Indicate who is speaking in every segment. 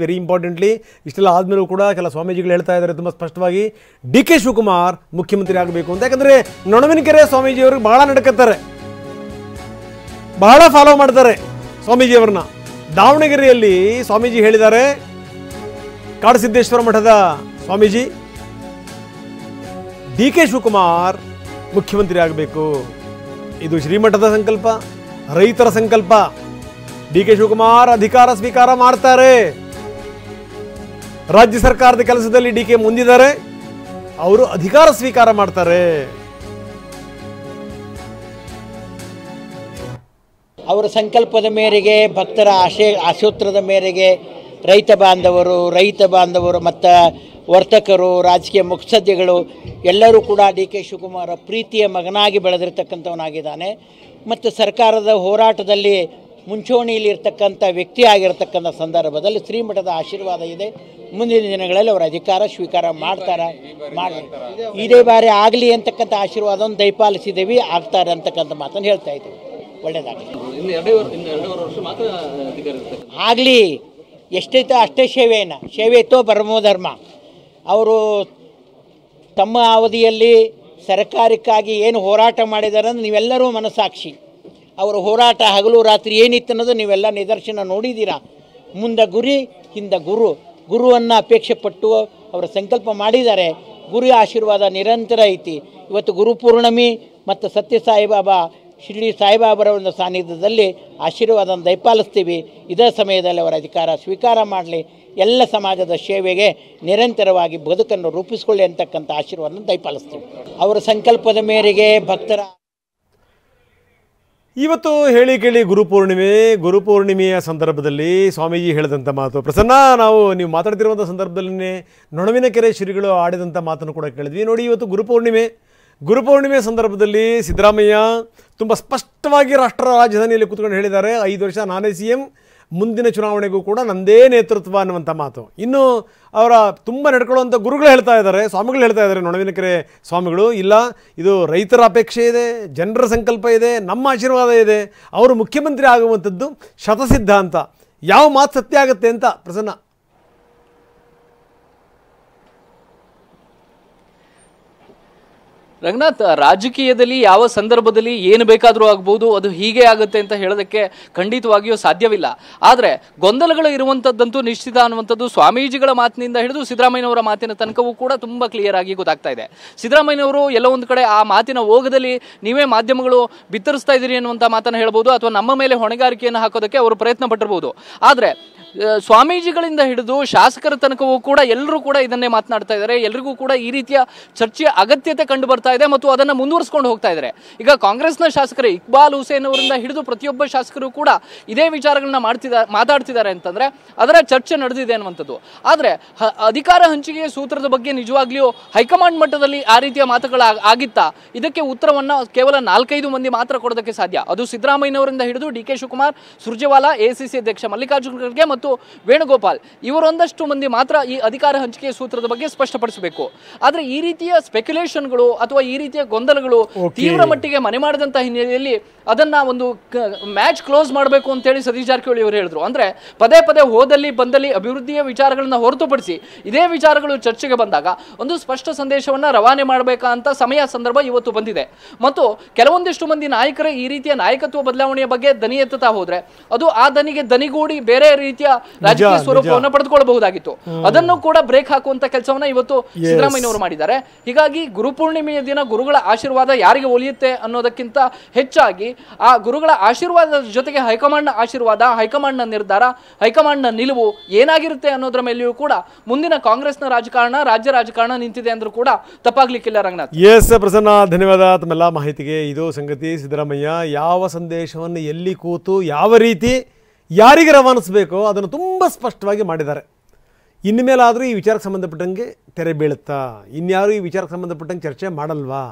Speaker 1: Very importantly ಇಷ್ಟೆಲ್ಲ ಆದಮೇಲೂ ಕೂಡ ಕೆಲ ಸ್ವಾಮೀಜಿಗಳು ಹೇಳ್ತಾ ಇದ್ದಾರೆ ತುಂಬ ಸ್ಪಷ್ಟವಾಗಿ ಡಿ ಕೆ ಶಿವಕುಮಾರ್ ಮುಖ್ಯಮಂತ್ರಿ ಆಗಬೇಕು ಅಂತ. ಯಾಕಂದರೆ ನೊಣವಿನಕೆರೆ ಸ್ವಾಮೀಜಿಯವ್ರಿಗೆ ಬಹಳ ನಡ್ಕತ್ತಾರೆ, ಬಹಳ ಫಾಲೋ ಮಾಡ್ತಾರೆ ಸ್ವಾಮೀಜಿಯವ್ರನ್ನ. ದಾವಣಗೆರೆಯಲ್ಲಿ ಸ್ವಾಮೀಜಿ ಹೇಳಿದ್ದಾರೆ, ಕಾಡಸಿದ್ದೇಶ್ವರ ಮಠದ ಸ್ವಾಮೀಜಿ ಡಿ ಕೆ ಶಿವಕುಮಾರ್ ಮುಖ್ಯಮಂತ್ರಿ ಆಗಬೇಕು. ಇದು ಶ್ರೀಮಠದ ಸಂಕಲ್ಪ, ರೈತರ ಸಂಕಲ್ಪ. ಡಿ ಕೆ ಶಿವಕುಮಾರ್ ಅಧಿಕಾರ ಸ್ವೀಕಾರ ಮಾಡ್ತಾರೆ. ರಾಜ್ಯ ಸರ್ಕಾರದ ಕೆಲಸದಲ್ಲಿ ಡಿ ಕೆ ಮುಂದಿದ್ದಾರೆ, ಅವರು ಅಧಿಕಾರ ಸ್ವೀಕಾರ ಮಾಡ್ತಾರೆ.
Speaker 2: ಅವರ ಸಂಕಲ್ಪದ ಮೇರೆಗೆ, ಭಕ್ತರ ಆಶೋತ್ತರದ ಮೇರೆಗೆ ರೈತ ಬಾಂಧವರು ಮತ್ತು ವರ್ತಕರು, ರಾಜಕೀಯ ಮುತ್ಸದ್ದಿಗಳು ಎಲ್ಲರೂ ಕೂಡ ಡಿ ಕೆ ಶಿವಕುಮಾರ ಪ್ರೀತಿಯ ಮಗನಾಗಿ ಬೆಳೆದಿರ್ತಕ್ಕಂಥವನಾಗಿದ್ದಾನೆ. ಮತ್ತು ಸರ್ಕಾರದ ಹೋರಾಟದಲ್ಲಿ ಮುಂಚೂಣಿಯಲ್ಲಿ ಇರ್ತಕ್ಕಂಥ ವ್ಯಕ್ತಿ ಆಗಿರತಕ್ಕಂಥ ಸಂದರ್ಭದಲ್ಲಿ ಶ್ರೀಮಠದ ಆಶೀರ್ವಾದ ಇದೆ. ಮುಂದಿನ ದಿನಗಳಲ್ಲಿ ಅವರು ಅಧಿಕಾರ ಸ್ವೀಕಾರ ಮಾಡ್ತಾರೆ. ಇದೇ ಬಾರಿ ಆಗಲಿ ಅಂತಕ್ಕಂಥ ಆಶೀರ್ವಾದವನ್ನು ದಯಪಾಲಿಸಿದ್ದೀವಿ, ಆಗ್ತಾರೆ ಅಂತಕ್ಕಂಥ ಮಾತನ್ನು ಹೇಳ್ತಾ ಇದ್ದೀವಿ. ಒಳ್ಳೆಯದಾಗಲಿ, ಆಗಲಿ. ಎಷ್ಟೈತೋ ಅಷ್ಟೇ ಸೇವೆ ಇತ್ತೋ ಪರಮೋ ಧರ್ಮ. ಅವರು ತಮ್ಮ ಅವಧಿಯಲ್ಲಿ ಸರ್ಕಾರಕ್ಕಾಗಿ ಏನು ಹೋರಾಟ ಮಾಡಿದ್ದಾರೆ ಅಂದ್ರೆ ನೀವೆಲ್ಲರೂ ಮನಸ್ಸಾಕ್ಷಿ. ಅವರ ಹೋರಾಟ ಹಗಲು ರಾತ್ರಿ ಏನಿತ್ತು ಅನ್ನೋದು ನೀವೆಲ್ಲ ನಿದರ್ಶನ ನೋಡಿದ್ದೀರಾ. ಮುಂದೆ ಗುರಿ, ಹಿಂದೆ ಗುರುವನ್ನು ಅಪೇಕ್ಷೆ ಪಟ್ಟು ಅವರ ಸಂಕಲ್ಪ ಮಾಡಿದ್ದಾರೆ. ಗುರು ಆಶೀರ್ವಾದ ನಿರಂತರ ಐತಿ. ಇವತ್ತು ಗುರುಪೂರ್ಣಿಮೆ ಮತ್ತು ಸತ್ಯ ಸಾಯಿಬಾಬಾ, ಶಿರಡಿ ಸಾಯಿಬಾಬರ ಒಂದು ಸಾನ್ನಿಧ್ಯದಲ್ಲಿ ಆಶೀರ್ವಾದವನ್ನು ದಯಪಾಲಿಸ್ತೀವಿ. ಇದೇ ಸಮಯದಲ್ಲಿ ಅವರ ಅಧಿಕಾರ ಸ್ವೀಕಾರ ಮಾಡಲಿ, ಎಲ್ಲ ಸಮಾಜದ ಸೇವೆಗೆ ನಿರಂತರವಾಗಿ ಬದುಕನ್ನು ರೂಪಿಸಿಕೊಳ್ಳಿ ಅಂತಕ್ಕಂಥ ಆಶೀರ್ವಾದವನ್ನು ದಯಪಾಲಿಸ್ತೀವಿ. ಅವರ ಸಂಕಲ್ಪದ ಮೇರೆಗೆ ಭಕ್ತರ
Speaker 1: ಇವತ್ತು ಹೇಳಿ ಕೇಳಿ ಗುರುಪೂರ್ಣಿಮೆಯ ಸಂದರ್ಭದಲ್ಲಿ ಸ್ವಾಮೀಜಿ ಹೇಳಿದಂಥ ಮಾತು. ಪ್ರಸನ್ನ, ನೀವು ಮಾತಾಡ್ತಿರುವಂಥ ಸಂದರ್ಭದಲ್ಲಿ ನೊಣವಿನಕೆರೆ ಶ್ರೀಗಳು ಆಡಿದಂಥ ಮಾತನ್ನು ಕೂಡ ಕೇಳಿದ್ವಿ. ನೋಡಿ, ಇವತ್ತು ಗುರುಪೂರ್ಣಿಮೆ ಸಂದರ್ಭದಲ್ಲಿ ಸಿದ್ದರಾಮಯ್ಯ ತುಂಬ ಸ್ಪಷ್ಟವಾಗಿ ರಾಷ್ಟ್ರ ರಾಜಧಾನಿಯಲ್ಲಿ ಕೂತ್ಕೊಂಡು ಹೇಳಿದ್ದಾರೆ, 5 ವರ್ಷ ನಾನೇ CM, ಮುಂದಿನ ಚುನಾವಣೆಗೂ ಕೂಡ ನಂದೇ ನೇತೃತ್ವ ಅನ್ನುವಂಥ ಮಾತು. ಇನ್ನು ಅವರ ತುಂಬ ನಡ್ಕೊಳ್ಳುವಂಥ ಗುರುಗಳು ಹೇಳ್ತಾ ಇದ್ದಾರೆ, ಸ್ವಾಮಿಗಳು ಹೇಳ್ತಾ ಇದ್ದಾರೆ, ನೊಣವಿನಕೆರೆ ಸ್ವಾಮಿಗಳು, ಇಲ್ಲ ಇದು ರೈತರ ಅಪೇಕ್ಷೆ ಇದೆ, ಜನರ ಸಂಕಲ್ಪ ಇದೆ, ನಮ್ಮ ಆಶೀರ್ವಾದ ಇದೆ, ಅವರು ಮುಖ್ಯಮಂತ್ರಿ ಆಗುವಂಥದ್ದು ಶತಸಿದ್ಧ ಅಂತ. ಯಾವ ಮಾತು ಸತ್ಯ ಆಗುತ್ತೆ ಅಂತ ಪ್ರಸನ್ನ?
Speaker 3: ರಂಗನಾಥ್, ರಾಜಕೀಯದಲ್ಲಿ ಯಾವ ಸಂದರ್ಭದಲ್ಲಿ ಏನು ಬೇಕಾದರೂ ಆಗ್ಬೋದು, ಅದು ಹೀಗೆ ಆಗುತ್ತೆ ಅಂತ ಹೇಳೋದಕ್ಕೆ ಖಂಡಿತವಾಗಿಯೂ ಸಾಧ್ಯವಿಲ್ಲ. ಆದರೆ ಗೊಂದಲಗಳು ಇರುವಂಥದ್ದಂತೂ ನಿಶ್ಚಿತ ಅನ್ನುವಂಥದ್ದು ಸ್ವಾಮೀಜಿಗಳ ಮಾತಿನಿಂದ ಹಿಡಿದು ಸಿದ್ದರಾಮಯ್ಯನವರ ಮಾತಿನ ತನಕವೂ ಕೂಡ ತುಂಬ ಕ್ಲಿಯರ್ ಆಗಿ ಗೊತ್ತಾಗ್ತಾ ಇದೆ. ಸಿದ್ದರಾಮಯ್ಯನವರು ಎಲ್ಲೋ ಒಂದು ಕಡೆ ಆ ಮಾತಿನ ಓಗದಲ್ಲಿ ನೀವೇ ಮಾಧ್ಯಮಗಳು ಬಿತ್ತರಿಸ್ತಾ ಇದ್ದೀರಿ ಅನ್ನುವಂಥ ಮಾತನ್ನು ಹೇಳ್ಬೋದು, ಅಥವಾ ನಮ್ಮ ಮೇಲೆ ಹೊಣೆಗಾರಿಕೆಯನ್ನು ಹಾಕೋದಕ್ಕೆ ಅವರು ಪ್ರಯತ್ನ ಪಟ್ಟಿರ್ಬೋದು. ಆದರೆ ಸ್ವಾಮೀಜಿಗಳಿಂದ ಹಿಡಿದು ಶಾಸಕರ ತನಕವೂ ಕೂಡ ಎಲ್ಲರೂ ಕೂಡ ಇದನ್ನೇ ಮಾತನಾಡ್ತಾ ಇದ್ದಾರೆ. ಎಲ್ರಿಗೂ ಕೂಡ ಈ ರೀತಿಯ ಚರ್ಚೆಯ ಅಗತ್ಯತೆ ಕಂಡು ಬರ್ತಾ ಇದೆ ಮತ್ತು ಅದನ್ನು ಮುಂದುವರಿಸ್ಕೊಂಡು ಹೋಗ್ತಾ ಇದ್ದಾರೆ. ಈಗ ಕಾಂಗ್ರೆಸ್ನ ಶಾಸಕರು ಇಕ್ಬಾಲ್ ಹುಸೇನ್ ಅವರಿಂದ ಹಿಡಿದು ಪ್ರತಿಯೊಬ್ಬ ಶಾಸಕರು ಕೂಡ ಇದೇ ವಿಚಾರಗಳನ್ನ ಮಾತಾಡ್ತಿದ್ದಾರೆ ಅಂತಂದ್ರೆ ಅದರ ಚರ್ಚೆ ನಡೆದಿದೆ ಅನ್ನುವಂಥದ್ದು. ಆದರೆ ಅಧಿಕಾರ ಹಂಚಿಕೆ ಸೂತ್ರದ ಬಗ್ಗೆ ನಿಜವಾಗ್ಲಿಯೂ ಹೈಕಮಾಂಡ್ ಮಟ್ಟದಲ್ಲಿ ಆ ರೀತಿಯ ಮಾತುಗಳು ಆಗಿತ್ತಾ? ಇದಕ್ಕೆ ಉತ್ತರವನ್ನ ಕೇವಲ 4-5 ಮಂದಿ ಮಾತ್ರ ಕೊಡೋದಕ್ಕೆ ಸಾಧ್ಯ. ಅದು ಸಿದ್ದರಾಮಯ್ಯನವರಿಂದ ಹಿಡಿದು D K Shivakumar, Surjewala, ACC ಅಧ್ಯಕ್ಷ ಮಲ್ಲಿಕಾರ್ಜುನ ಖರ್ಗೆ ಮತ್ತು ವೇಣುಗೋಪಾಲ್, ಇವರೊಂದಷ್ಟು ಮಂದಿ ಮಾತ್ರ ಈ ಅಧಿಕಾರ ಹಂಚಿಕೆ ಸೂತ್ರದ ಬಗ್ಗೆ ಸ್ಪಷ್ಟಪಡಿಸಬೇಕು. ಆದರೆ ಈ ರೀತಿಯ ಸ್ಪೆಕ್ಯುಲೇಷನ್ಗಳು ಅಥವಾ ಈ ರೀತಿಯ ಗೊಂದಲಗಳು ತೀವ್ರ ಮಟ್ಟಿಗೆ ಮನೆ ಮಾಡಿದಂಥ ಹಿನ್ನೆಲೆಯಲ್ಲಿ ಅದನ್ನ ಒಂದು ಮ್ಯಾಚ್ ಕ್ಲೋಸ್ ಮಾಡಬೇಕು ಅಂತೇಳಿ ಸತೀಶ್ ಜಾರಕಿಹೊಳಿ ಅವರು ಹೇಳಿದ್ರು. ಅಂದ್ರೆ ಪದೇ ಹೋದಲ್ಲಿ ಬಂದಲ್ಲಿ ಅಭಿವೃದ್ಧಿಯ ವಿಚಾರಗಳನ್ನ ಹೊರತುಪಡಿಸಿ ಇದೇ ವಿಚಾರಗಳು ಚರ್ಚೆಗೆ ಬಂದಾಗ ಒಂದು ಸ್ಪಷ್ಟ ಸಂದೇಶವನ್ನ ರವಾನೆ ಮಾಡಬೇಕಂತ ಸಂದರ್ಭ ಇವತ್ತು ಬಂದಿದೆ. ಮತ್ತು ಕೆಲವೊಂದಿಷ್ಟು ಮಂದಿ ನಾಯಕರ ಈ ರೀತಿಯ ನಾಯಕತ್ವ ಬದಲಾವಣೆಯ ಬಗ್ಗೆ ದನಿ ಎತ್ತುತ್ತಾ ಹೋದ್ರೆ ಅದು ಆ ದನಿಗೆ ದನಿಗೂಡಿ ಬೇರೆ ರೀತಿಯ ರಾಜಕೀಯ ಸ್ವರೂಪವನ್ನು ಪಡೆದುಕೊಳ್ಳಬಹುದಾಗಿತ್ತು. ಅದನ್ನು ಕೂಡ ಬ್ರೇಕ್ ಹಾಕುವಂತ ಕೆಲಸವನ್ನ ಇವತ್ತು ಸಿದ್ದರಾಮಯ್ಯನವರು ಮಾಡಿದ್ದಾರೆ. ಹೀಗಾಗಿ ಗುರುಪೂರ್ಣಿಮೆಯ ದಿನ ಗುರುಗಳ ಆಶೀರ್ವಾದ ಯಾರಿಗೆ ಒಲಿಯುತ್ತೆ ಅನ್ನೋದಕ್ಕಿಂತ ಹೆಚ್ಚಾಗಿ ಆ ಗುರುಗಳ ಆಶೀರ್ವಾದದ ಜೊತೆಗೆ ಹೈಕಮಾಂಡ್ನ ಆಶೀರ್ವಾದ, ಹೈಕಮಾಂಡ್ನ ನಿರ್ಧಾರ, ಹೈಕಮಾಂಡ್ನ ನಿಲುವು ಏನಾಗಿರುತ್ತೆ ಅನ್ನೋದ್ರ ಮೇಲೆಯೂ ಕೂಡ ಮುಂದಿನ ಕಾಂಗ್ರೆಸ್ನ ರಾಜಕಾರಣ, ರಾಜ್ಯ ರಾಜಕಾರಣ ನಿಂತಿದೆ ಅಂದ್ರೂ ಕೂಡ ತಪ್ಪಾಗ್ಲಿಕ್ಕಿಲ್ಲ. ರಂಗನಾಥ್,
Speaker 1: ಎಸ್ ಪ್ರಸನ್ನ, ಧನ್ಯವಾದ ತಮ್ಮೆಲ್ಲ ಮಾಹಿತಿಗೆ. ಇದು ಸಂಗತಿ. ಸಿದ್ದರಾಮಯ್ಯ ಯಾವ ಸಂದೇಶವನ್ನು ಎಲ್ಲಿ ಕೂತು ಯಾವ ರೀತಿ ಯಾರಿಗೆ ರವಾನಿಸಬೇಕೋ ಅದನ್ನು ತುಂಬ ಸ್ಪಷ್ಟವಾಗಿ ಮಾಡಿದ್ದಾರೆ. ಇನ್ಮೇಲಾದರೂ ಈ ವಿಚಾರಕ್ಕೆ ಸಂಬಂಧಪಟ್ಟಂಗೆ ತೆರೆ ಬೀಳುತ್ತಾ? ಇನ್ಯಾರು ಈ ವಿಚಾರಕ್ಕೆ ಸಂಬಂಧಪಟ್ಟಂಗೆ ಚರ್ಚೆ ಮಾಡಲ್ವಾ?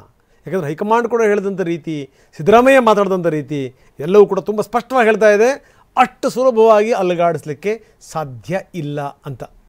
Speaker 1: ಯಾಕಂದರೆ ಹೈಕಮಾಂಡ್ ಕೂಡ ಹೇಳಿದಂಥ ರೀತಿ, ಸಿದ್ದರಾಮಯ್ಯ ಮಾತಾಡಿದಂಥ ರೀತಿ ಎಲ್ಲವೂ ಕೂಡ ತುಂಬ ಸ್ಪಷ್ಟವಾಗಿ ಹೇಳ್ತಾ ಇದೆ, ಅಷ್ಟು ಸುಲಭವಾಗಿ ಅಲುಗಾಡಿಸ್ಲಿಕ್ಕೆ ಸಾಧ್ಯ ಇಲ್ಲ ಅಂತ.